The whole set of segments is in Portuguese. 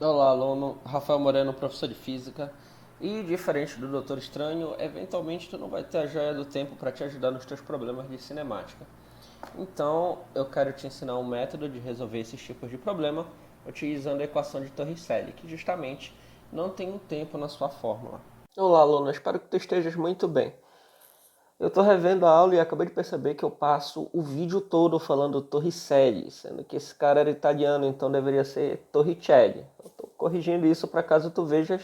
Olá, aluno. Rafael Moreno, professor de Física. E, diferente do Doutor Estranho, eventualmente tu não vai ter a joia do tempo para te ajudar nos teus problemas de cinemática. Então, eu quero te ensinar um método de resolver esses tipos de problema utilizando a equação de Torricelli, que justamente não tem um tempo na sua fórmula. Olá, aluno. Espero que tu estejas muito bem. Eu estou revendo a aula e acabei de perceber que eu passo o vídeo todo falando Torricelli, sendo que esse cara era italiano, então deveria ser Torricelli. Eu estou corrigindo isso para caso tu vejas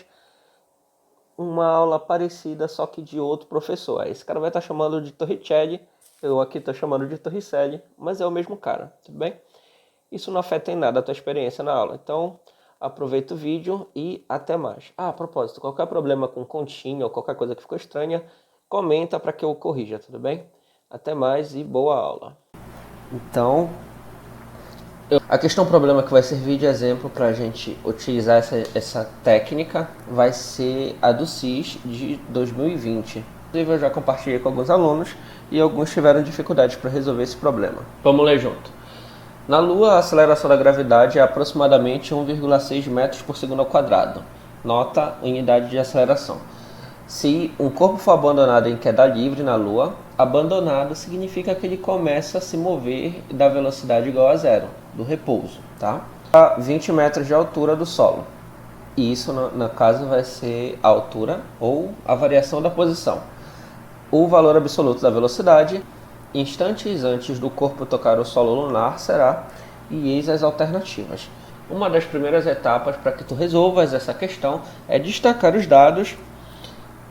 uma aula parecida, só que de outro professor. Aí esse cara vai estar chamando de Torricelli, eu aqui estou chamando de Torricelli, mas é o mesmo cara, tudo bem? Isso não afeta em nada a tua experiência na aula, então aproveita o vídeo e até mais. Ah, a propósito, qualquer problema com continha ou qualquer coisa que ficou estranha, comenta para que eu corrija, tudo bem? Até mais e boa aula. Então, a questão problema que vai servir de exemplo para a gente utilizar essa técnica vai ser a do CIS de 2020. Inclusive eu já compartilhei com alguns alunos e alguns tiveram dificuldades para resolver esse problema. Vamos ler junto. Na Lua, a aceleração da gravidade é aproximadamente 1,6 metros por segundo ao quadrado. Nota, unidade de aceleração. Se um corpo for abandonado em queda livre na Lua, abandonado significa que ele começa a se mover da velocidade igual a zero, do repouso, tá? A 20 metros de altura do solo. E isso, no caso, vai ser a altura ou a variação da posição. O valor absoluto da velocidade, instantes antes do corpo tocar o solo lunar, será, e eis as alternativas. Uma das primeiras etapas para que tu resolvas essa questão é destacar os dados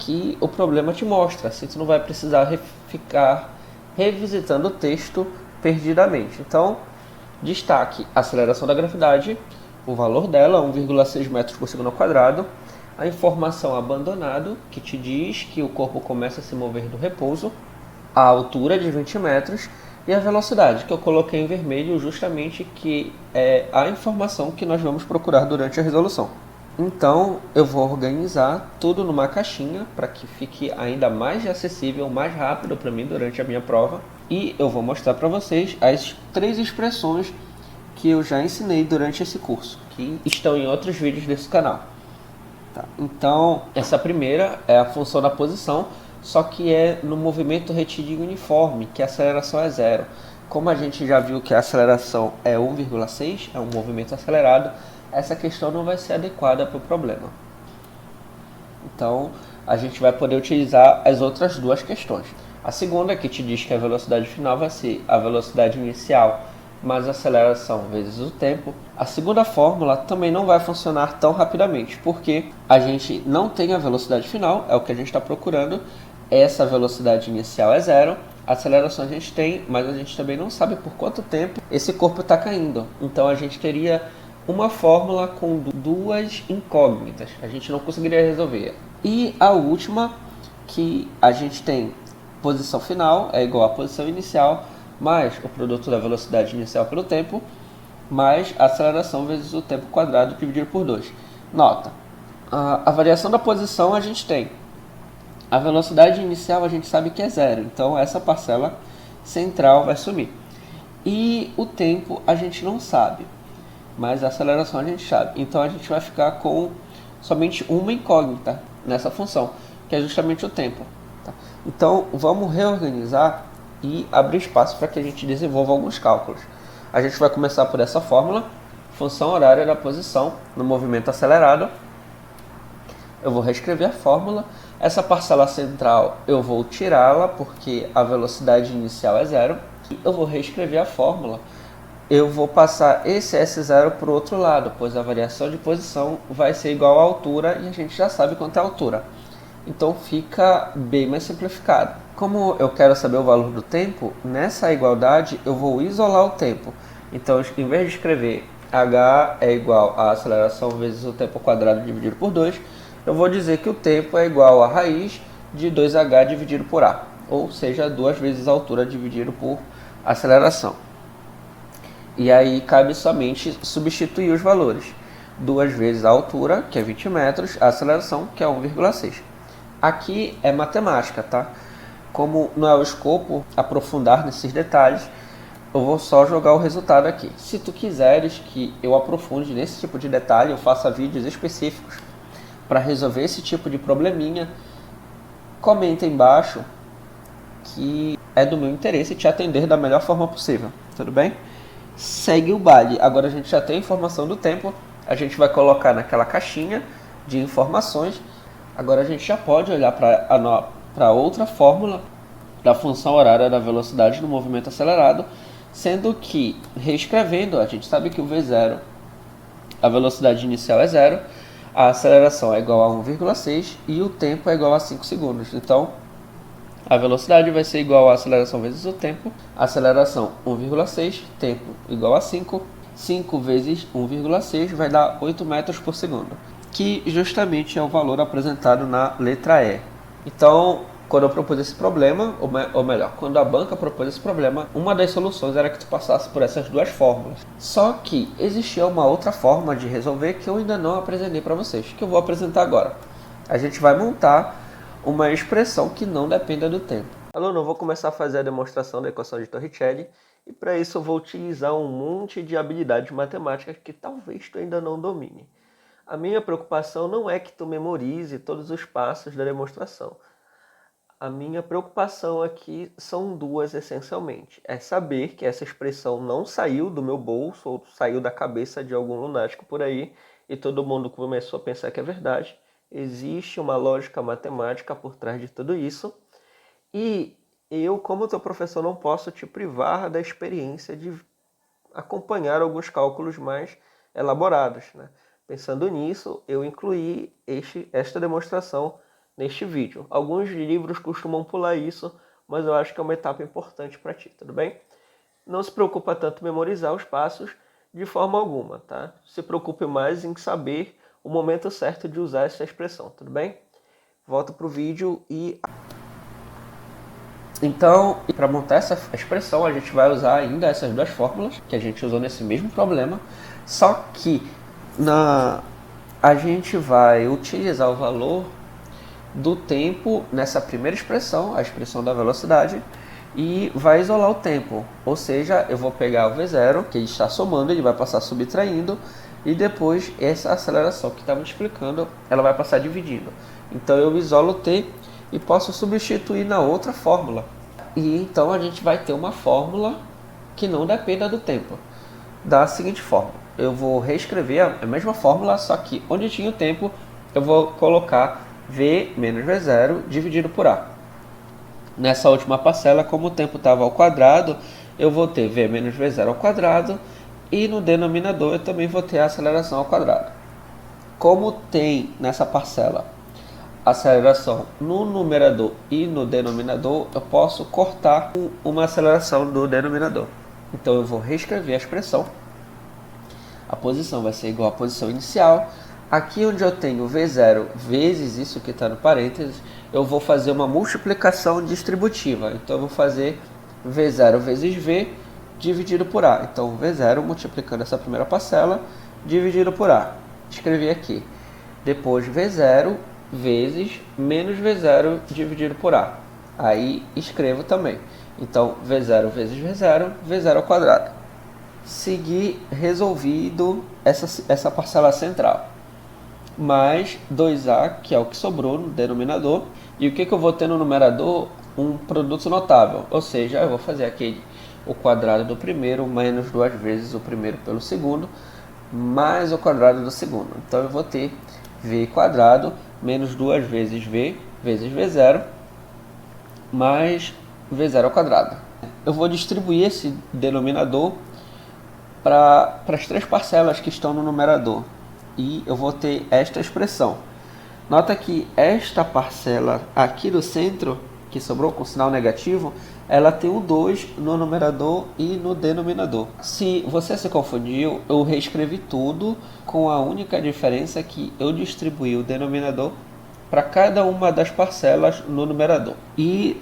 que o problema te mostra, assim tu não vai precisar ficar revisitando o texto perdidamente. Então, destaque a aceleração da gravidade, o valor dela, 1,6 metros por segundo ao quadrado, a informação abandonado, que te diz que o corpo começa a se mover do repouso, a altura de 20 metros e a velocidade, que eu coloquei em vermelho justamente que é a informação que nós vamos procurar durante a resolução. Então, eu vou organizar tudo numa caixinha para que fique ainda mais acessível, mais rápido para mim durante a minha prova. E eu vou mostrar para vocês as 3 expressões que eu já ensinei durante esse curso, que estão em outros vídeos desse canal. Tá. Então, essa primeira é a função da posição, só que é no movimento retilíneo uniforme, que a aceleração é zero. Como a gente já viu que a aceleração é 1,6, é um movimento acelerado, essa questão não vai ser adequada para o problema. Então, a gente vai poder utilizar as outras duas questões. A segunda, que te diz que a velocidade final vai ser a velocidade inicial mais a aceleração vezes o tempo. A segunda fórmula também não vai funcionar tão rapidamente, porque a gente não tem a velocidade final, é o que a gente está procurando. Essa velocidade inicial é zero, a aceleração a gente tem, mas a gente também não sabe por quanto tempo esse corpo está caindo. Então a gente teria uma fórmula com duas incógnitas, a gente não conseguiria resolver. E a última, que a gente tem posição final é igual à posição inicial, mais o produto da velocidade inicial pelo tempo, mais a aceleração vezes o tempo quadrado dividido por 2. Nota, a variação da posição a gente tem. A velocidade inicial a gente sabe que é zero, então essa parcela central vai sumir. E o tempo a gente não sabe, mas a aceleração a gente sabe. Então a gente vai ficar com somente uma incógnita nessa função, que é justamente o tempo. Tá? Então vamos reorganizar e abrir espaço para que a gente desenvolva alguns cálculos. A gente vai começar por essa fórmula, função horária da posição no movimento acelerado. Eu vou reescrever a fórmula. Essa parcela central eu vou tirá-la porque a velocidade inicial é zero. Eu vou reescrever a fórmula. Eu vou passar esse S0 para o outro lado, pois a variação de posição vai ser igual à altura e a gente já sabe quanto é a altura. Então fica bem mais simplificado. Como eu quero saber o valor do tempo, nessa igualdade eu vou isolar o tempo. Então, em vez de escrever h é igual a aceleração vezes o tempo ao quadrado dividido por 2, eu vou dizer que o tempo é igual a raiz de 2h dividido por a, ou seja, 2 vezes a altura dividido por aceleração. E aí cabe somente substituir os valores. 2 vezes a altura, que é 20 metros, a aceleração, que é 1,6. Aqui é matemática, tá? Como não é o escopo aprofundar nesses detalhes, eu vou só jogar o resultado aqui. Se tu quiseres que eu aprofunde nesse tipo de detalhe, eu faça vídeos específicos para resolver esse tipo de probleminha, comenta embaixo que é do meu interesse te atender da melhor forma possível, tudo bem? Segue o baile. Agora a gente já tem a informação do tempo, a gente vai colocar naquela caixinha de informações. Agora a gente já pode olhar para outra fórmula da função horária da velocidade do movimento acelerado, sendo que, reescrevendo, a gente sabe que o V0, a velocidade inicial é 0, a aceleração é igual a 1,6 e o tempo é igual a 5 segundos. Então, a velocidade vai ser igual a aceleração vezes o tempo. Aceleração 1,6, tempo igual a 5. 5 vezes 1,6 vai dar 8 metros por segundo, que justamente é o valor apresentado na letra E. Então, quando eu propus esse problema, ou melhor, quando a banca propôs esse problema, uma das soluções era que tu passasse por essas duas fórmulas. Só que existia uma outra forma de resolver que eu ainda não apresentei para vocês, que eu vou apresentar agora. A gente vai montar uma expressão que não dependa do tempo. Aluno, eu vou começar a fazer a demonstração da equação de Torricelli, e para isso eu vou utilizar um monte de habilidades matemáticas que talvez tu ainda não domine. A minha preocupação não é que tu memorize todos os passos da demonstração. A minha preocupação aqui são duas essencialmente. É saber que essa expressão não saiu do meu bolso ou saiu da cabeça de algum lunático por aí e todo mundo começou a pensar que é verdade. Existe uma lógica matemática por trás de tudo isso. E eu, como teu professor, não posso te privar da experiência de acompanhar alguns cálculos mais elaborados, né? Pensando nisso, eu incluí esta demonstração neste vídeo. Alguns livros costumam pular isso, mas eu acho que é uma etapa importante para ti, tudo bem? Não se preocupa tanto em memorizar os passos de forma alguma, tá? Se preocupe mais em saber o momento certo de usar essa expressão, tudo bem? Volta para o vídeo e... Então, para montar essa expressão, a gente vai usar ainda essas duas fórmulas que a gente usou nesse mesmo problema, só que a gente vai utilizar o valor do tempo nessa primeira expressão, a expressão da velocidade, e vai isolar o tempo. Ou seja, eu vou pegar o V0, que ele está somando, ele vai passar subtraindo, e depois essa aceleração que estava explicando, ela vai passar dividindo. Então eu isolo o T e posso substituir na outra fórmula. E então a gente vai ter uma fórmula que não dependa do tempo. Da seguinte forma, eu vou reescrever a mesma fórmula, só que onde tinha o tempo, eu vou colocar V menos V0 dividido por A. Nessa última parcela, como o tempo estava ao quadrado, eu vou ter V menos V0 ao quadrado, e no denominador eu também vou ter a aceleração ao quadrado. Como tem nessa parcela aceleração no numerador e no denominador, eu posso cortar uma aceleração do denominador. Então eu vou reescrever a expressão. A posição vai ser igual à posição inicial. Aqui onde eu tenho V0 vezes isso que está no parênteses, eu vou fazer uma multiplicação distributiva. Então eu vou fazer V0 vezes V dividido por A. Então V0 multiplicando essa primeira parcela dividido por A. Escrevi aqui. Depois V0 vezes menos V0 dividido por A. Aí escrevo também. Então V0 vezes V0, V0 ao quadrado. Seguir resolvido essa parcela central. Mais 2A, que é o que sobrou no denominador. E o que eu vou ter no numerador? Um produto notável. Ou seja, eu vou fazer o quadrado do primeiro menos 2 vezes o primeiro pelo segundo, mais o quadrado do segundo. Então eu vou ter V quadrado menos 2 vezes V vezes V0 mais V0 ao quadrado. Eu vou distribuir esse denominador para as três parcelas que estão no numerador. E eu vou ter esta expressão. Nota que esta parcela aqui do centro, que sobrou com sinal negativo, ela tem um 2 no numerador e no denominador. Se você se confundiu, eu reescrevi tudo com a única diferença que eu distribuí o denominador para cada uma das parcelas no numerador. E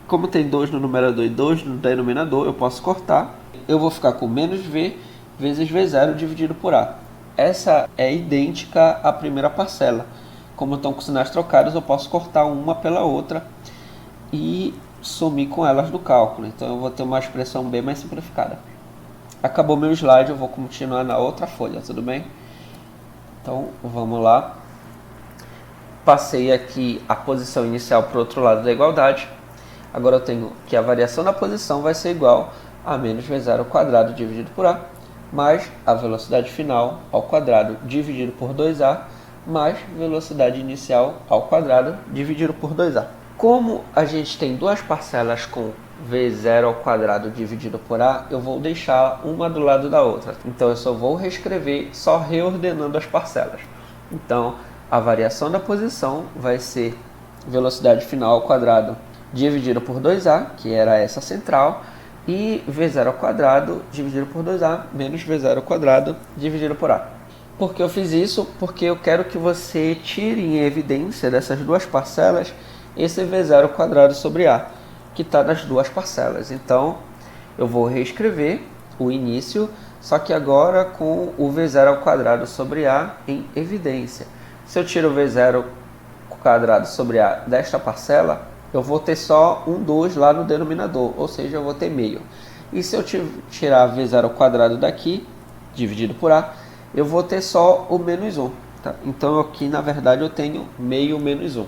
como tem 2 no numerador e 2 no denominador, eu posso cortar. Eu vou ficar com menos V vezes V0 dividido por A. Essa é idêntica à primeira parcela. Como estão com sinais trocados, eu posso cortar uma pela outra. E sumir com elas do cálculo. Então eu vou ter uma expressão bem mais simplificada. Acabou meu slide, eu vou continuar na outra folha, tudo bem? Então vamos lá. Passei aqui a posição inicial para o outro lado da igualdade. Agora eu tenho que a variação da posição vai ser igual a menos v0 ao quadrado dividido por a, mais a velocidade final ao quadrado dividido por 2a, mais velocidade inicial ao quadrado dividido por 2a. Como a gente tem duas parcelas com v0 ao quadrado dividido por a, eu vou deixar uma do lado da outra. Então eu só vou reescrever, só reordenando as parcelas. Então a variação da posição vai ser velocidade final ao quadrado dividido por 2a, que era essa central, e v0 ao quadrado dividido por 2a menos v0 ao quadrado dividido por a. Por que eu fiz isso? Porque eu quero que você tire em evidência dessas duas parcelas esse v0 ao quadrado sobre a, que está nas duas parcelas. Então, eu vou reescrever o início, só que agora com o v0 ao quadrado sobre a em evidência. Se eu tiro o v0 ao quadrado sobre a desta parcela, eu vou ter só um 2 lá no denominador, ou seja, eu vou ter meio. E se eu tirar v0 ao quadrado daqui, dividido por a, eu vou ter só o menos 1. Tá? Então aqui, na verdade, eu tenho meio menos 1.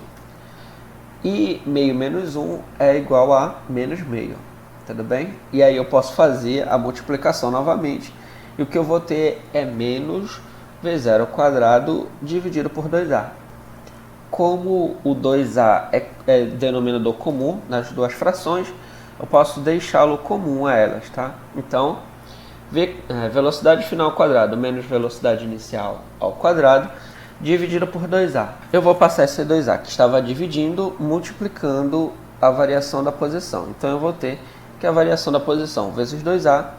E meio menos 1 é igual a menos meio. Tudo bem? E aí eu posso fazer a multiplicação novamente. E o que eu vou ter é menos v0 ao quadrado dividido por 2a. Como o 2a é denominador comum nas duas frações, eu posso deixá-lo comum a elas, tá? Então, velocidade final ao quadrado menos velocidade inicial ao quadrado dividido por 2a. Eu vou passar esse 2a que estava dividindo, multiplicando a variação da posição. Então eu vou ter que a variação da posição vezes 2a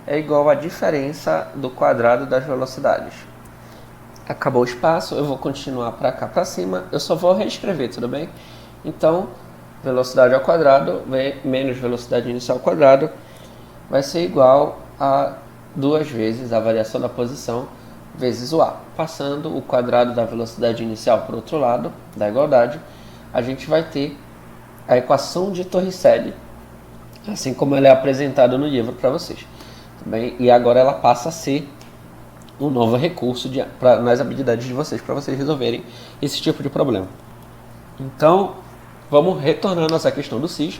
é igual à diferença do quadrado das velocidades. Acabou o espaço, eu vou continuar para cá para cima, eu só vou reescrever, tudo bem? Então, velocidade ao quadrado menos velocidade inicial ao quadrado vai ser igual a 2 vezes a variação da posição vezes o a. Passando o quadrado da velocidade inicial para o outro lado da igualdade, a gente vai ter a equação de Torricelli, assim como ela é apresentada no livro para vocês. Também, e agora ela passa a ser um novo recurso nas habilidades de vocês, para vocês resolverem esse tipo de problema. Então, vamos retornar a nossa questão do cis,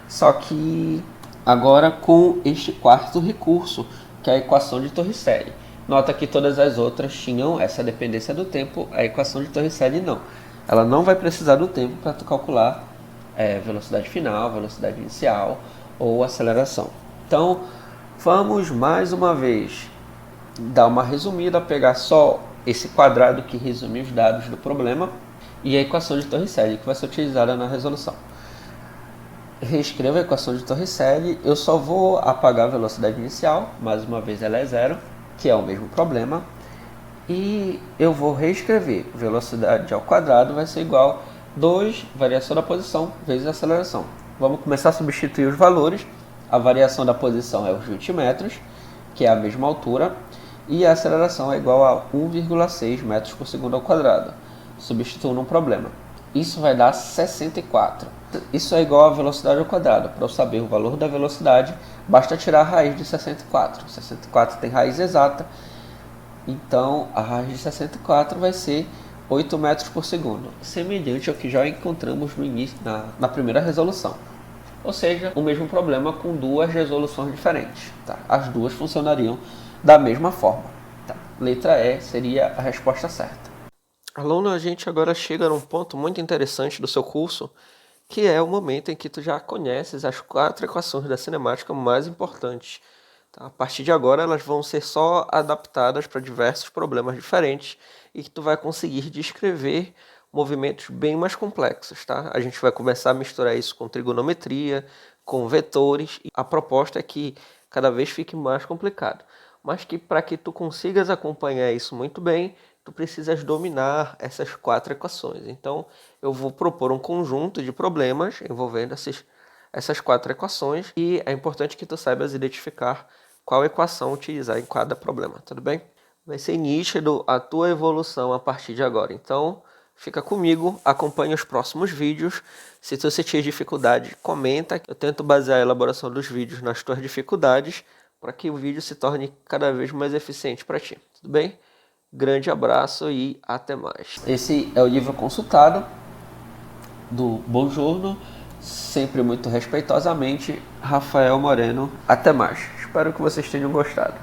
só que agora com este quarto recurso, que é a equação de Torricelli. Nota que todas as outras tinham essa dependência do tempo, a equação de Torricelli não. Ela não vai precisar do tempo para tu calcular velocidade final, velocidade inicial ou aceleração. Então, vamos mais uma vez dar uma resumida, pegar só esse quadrado que resume os dados do problema e a equação de Torricelli, que vai ser utilizada na resolução. Reescrevo a equação de Torricelli, eu só vou apagar a velocidade inicial, mais uma vez ela é zero, que é o mesmo problema, e eu vou reescrever velocidade ao quadrado vai ser igual a 2 variação da posição vezes a aceleração. Vamos começar a substituir os valores. A variação da posição é os 20 metros, que é a mesma altura, e a aceleração é igual a 1,6 metros por segundo ao quadrado. Substituo no problema. Isso vai dar 64. Isso é igual a velocidade ao quadrado. Para eu saber o valor da velocidade, basta tirar a raiz de 64. 64 tem raiz exata, então a raiz de 64 vai ser 8 metros por segundo, semelhante ao que já encontramos no início, na primeira resolução. Ou seja, o mesmo problema com duas resoluções diferentes. Tá? As duas funcionariam da mesma forma. Tá? Letra E seria a resposta certa. Aluno, a gente agora chega num ponto muito interessante do seu curso, que é o momento em que tu já conheces as 4 equações da cinemática mais importantes. Tá? A partir de agora, elas vão ser só adaptadas para diversos problemas diferentes e que tu vai conseguir descrever movimentos bem mais complexos. Tá? A gente vai começar a misturar isso com trigonometria, com vetores. E a proposta é que cada vez fique mais complicado, mas que para que tu consigas acompanhar isso muito bem, tu precisas dominar essas 4 equações. Então, eu vou propor um conjunto de problemas envolvendo essas 4 equações e é importante que tu saibas identificar qual equação utilizar em cada problema, tudo bem? Vai ser nítido a tua evolução a partir de agora. Então, fica comigo, acompanha os próximos vídeos. Se você tiver dificuldade, comenta. Eu tento basear a elaboração dos vídeos nas tuas dificuldades para que o vídeo se torne cada vez mais eficiente para ti. Tudo bem? Grande abraço e até mais. Esse é o livro consultado do Buongiorno, sempre muito respeitosamente, Rafael Moreno. Até mais. Espero que vocês tenham gostado.